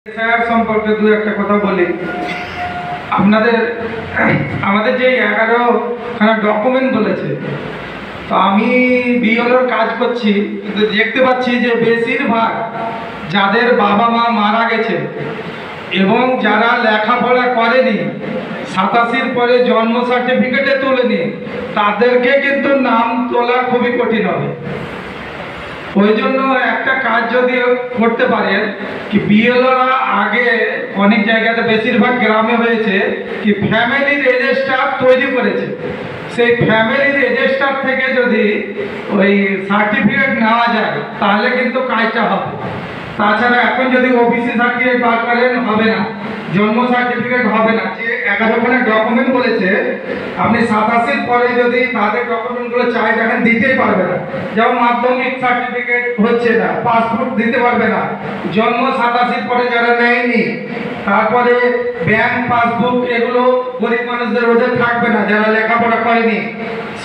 SIR সম্পর্কে দু একটা কথা বলি। আমাদের যে 11খানা ডকুমেন্ট বলেছে, তো আমি বিএলওর কাজ করছি, কিন্তু দেখতে পাচ্ছি যে বেশিরভাগ যাদের বাবা মা মারা গেছে এবং যারা লেখাপড়া করেনি, 87-র পরে জন্ম সার্টিফিকেটে তোলেনি, তাদেরকে কিন্তু নাম তোলা খুবই কঠিন হবে। ওই জন্য একটা কাজ যদি করতে পারেন কি, বিএলওরা আগে অনেক জায়গাতে বেশিরভাগ গ্রামে হয়েছে কি ফ্যামিলি রেজিস্টার তৈরি করেছে, সেই ফ্যামিলি রেজিস্টার থেকে যদি ওই সার্টিফিকেট নেওয়া যায় তাহলে কিন্তু কাজটা হবে। তাছাড়া এখন যদি ওবিসি সার্টিফিকেট বার করেন হবে না, জন্ম সার্টিফিকেট হবে না। যে 11খানা ডকুমেন্ট বলেছে, আপনি 87-র পরে যদি তাদের ডকুমেন্টগুলো চাই দেখেন দিতেই পারবে না। যেমন মাধ্যমিক সার্টিফিকেট হচ্ছে না, পাসপোর্ট দিতে পারবে না, জন্ম 87-র পরে যারা নেয়নি, তারপরে ব্যাংক পাসবুক, এগুলো গরিব মানুষদের ওদের থাকবে না যারা লেখাপড়া করেনি।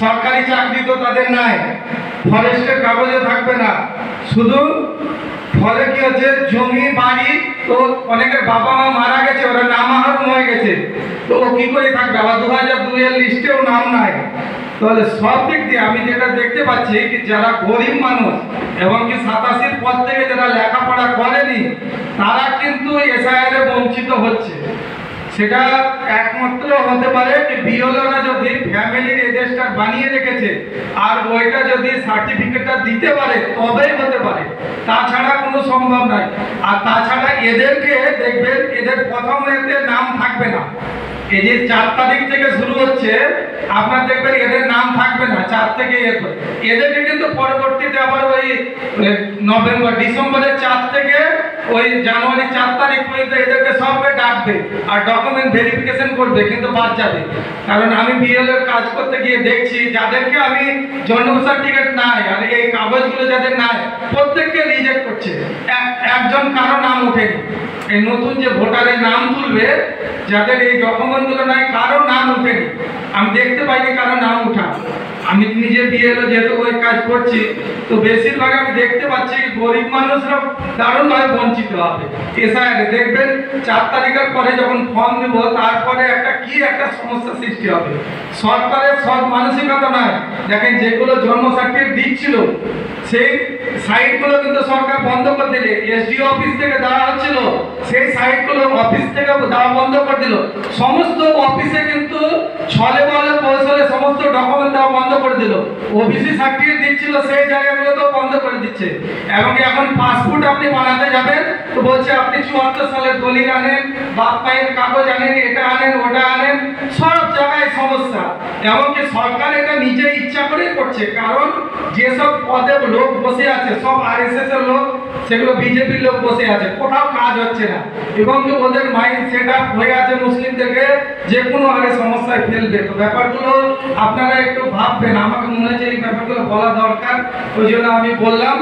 সরকারি চাকরি তো তাদের নাই, ফরেস্টের কাগজে থাকবে না। শুধু ফলে কি হচ্ছে, জমি বাড়ি তো অনেকের বাবা মা মারা গেছে, ওরা নামাহারম হয়ে গেছে, তো ও কি করে থাকবে? আবার 2002-এর লিস্টেও নাম নাই। তাহলে সব দিক দিয়ে আমি যেটা দেখতে পাচ্ছি কি, যারা গরিব মানুষ এবং কি 87-র পর থেকে যারা লেখাপড়া করেনি, তারা কিন্তু এসআইআর বঞ্চিত হচ্ছে। সেটা একমাত্র হতে পারে কি বিএলওরা যদি ফ্যামিলি রেজিস্টার বানিয়ে রেখেছে আর ওইটা যদি সার্টিফিকেটটা দিতে পারে তবেই হতে পারে, তাছাড়া কোনো সম্ভব নয়। আর তাছাড়া এদেরকে দেখবেন, এদের প্রথম এতে নাম থাকবে না। এই যে 4 তারিখ থেকে শুরু হচ্ছে, আপনার দেখবেন এদের নাম থাকবে না 4 থেকে। এদেরকে কিন্তু পরবর্তীতে আবার ওই ডিসেম্বরের 4 থেকে ওই জানুয়ারি 4 তারিখ পর্যন্ত এদেরকে সবকে ডাকবে আর ডকুমেন্ট ভেরিফিকেশন করবে, কিন্তু বাদ যাবে। কারণ আমি বিএলওর কাজ করতে গিয়ে দেখছি যাদেরকে আমি জন্ম সার্টিফিকেট নাই আর এই কাগজগুলো যাদের নাই, প্রত্যেককে রিজেক্ট করছে। একজন কারো নাম ওঠেনি। এই নতুন যে ভোটারের নাম তুলবে, যাদের এই ডকুমেন্টগুলো নাই, কারো নাম ওঠেনি। আমি দেখতে পাইনি কারো নাম ওঠা। আমি নিজে বিএলও যেহেতু ওই কাজ করছি, তো বেশিরভাগ আমি দেখতে পাচ্ছি গরিব মানুষরা দারুণভাবে বঞ্চিত হবে। এসআইআর দেখবেন 4 তারিখের পরে যখন ফর্ম দেব, তারপরে একটা সমস্যা সৃষ্টি হবে। সরকারের সব মানসিকতা নয়। দেখেন যেগুলো জন্ম সার্টিফিকেট দিচ্ছিল, সেই সাইটগুলো কিন্তু সরকার বন্ধ করে দিলে। এসডিও অফিস থেকে দেওয়া হচ্ছিল, সেই সাইটগুলো অফিস থেকে দেওয়া বন্ধ করে দিল। সমস্ত অফিসে কিন্তু ছলে বলে কৌশলে সমস্ত ডকুমেন্ট দেওয়া বন্ধ করে দিল। ওবিসি সার্টিফিকেট দিচ্ছিল, সেই জায়গাগুলো তো বন্ধ করে দিচ্ছে। এবং এখন পাসপোর্ট আপনি বানাতে যাবেন তো বলছে আপনি 74 সালের দলিল আনেন, বাপ মায়ের কাগজ আনেন, এটা আনেন, ওটা আনেন, সব জায়গায় সমস্যা। এমনকি সরকার এটা নিজে ইচ্ছা করেই করছে, কারণ যেসব পদে লোক বসে আছে সব আরএসএস এর লোক, সেগুলো বিজেপির লোক বসে আছে, কোথাও কাজ হচ্ছে না। এবং ওদের মাইন্ড সেট আপ হয়ে আছে মুসলিমদেরকে যে কোনো আরে সমস্যায় ফেলবে। তো ব্যাপারগুলো আপনারা একটু ভাববেন। আমাকে মনে হচ্ছে এই ব্যাপারগুলো বলা দরকার, ওই জন্য আমি বললাম।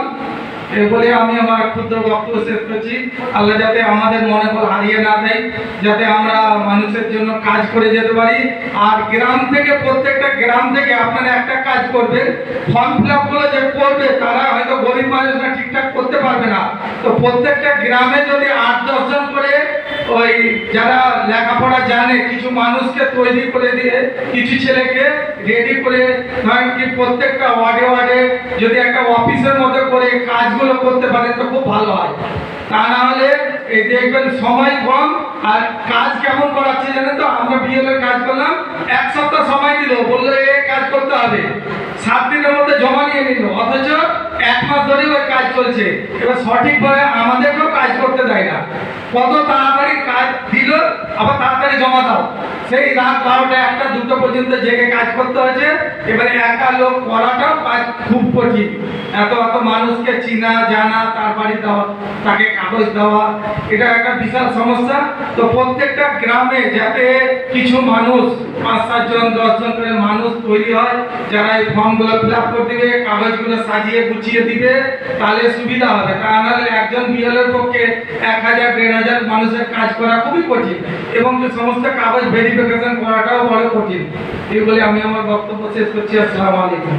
বলে আমি আমার ক্ষুদ্র বক্তব্য শেষ করছি। আল্লাহ যাতে আমাদের মনোবল হারিয়ে না দেয়, যাতে আমরা মানুষের জন্য কাজ করে যেতে পারি। আর গ্রাম থেকে, প্রত্যেকটা গ্রাম থেকে আপনারা একটা কাজ করবেন, ফর্ম ফিল আপগুলো যে করবে তারা হয়তো গরিব মানুষরা ঠিকঠাক করতে পারবে না, তো প্রত্যেকটা গ্রামে যদি 8-10 জন করে ওই যারা লেখাপড়া জানে কিছু মানুষকে তৈরি করে দিয়ে, কিছু ছেলেকে রেডি করে, ধরেন কি প্রত্যেকটা ওয়ার্ডে ওয়ার্ডে যদি একটা অফিসের মতো করে কাজগুলো করতে পারে তো খুব ভালো হয়। তা না হলে এই দেখবেন সময় কম আর কাজ কেমন করাচ্ছে জানেন তো? আমরা বিএলওর কাজ করলাম, 1 সপ্তাহ সময় দিল, বললো এই কাজ করতে হবে, 7 দিনের মধ্যে জমা নিয়ে নিল, অথচ 1 মাস ধরে ওই কাজ চলছে। এবার সঠিকভাবে আমাদেরকেও কাজ করতে দেয় না। কত তাড়াতাড়ি কাজ দিল, আবার তাড়াতাড়ি জমা দাও, সেই রাত 12টা 1টা 2টো পর্যন্ত জেগে কাজ করতে হয়েছে। এবারে একা লোক করাটাও কাজ খুব কঠিন। এত মানুষকে চিনা জানা, তার বাড়ি দেওয়া, তাকে কাগজ দেওয়া, এটা একটা বিশাল সমস্যা। তো প্রত্যেকটা গ্রামে যাতে কিছু মানুষ 5-7 জন 10 জন করে মানুষ তৈরি হয়, যারা এই ফর্মগুলো ফিল আপ করে দিবে, কাগজগুলো সাজিয়ে গুছিয়ে দিবে, তাহলে সুবিধা হবে। তা নাহলে একজন বিএলওর পক্ষে 1000-1500 মানুষের কাজ করা খুবই কঠিন, এবং সমস্ত কাগজ ভেরিফিকেশন করাটাও বড় কঠিন। এই বলে আমি আমার বক্তব্য শেষ করছি। আসসালামু আলাইকুম।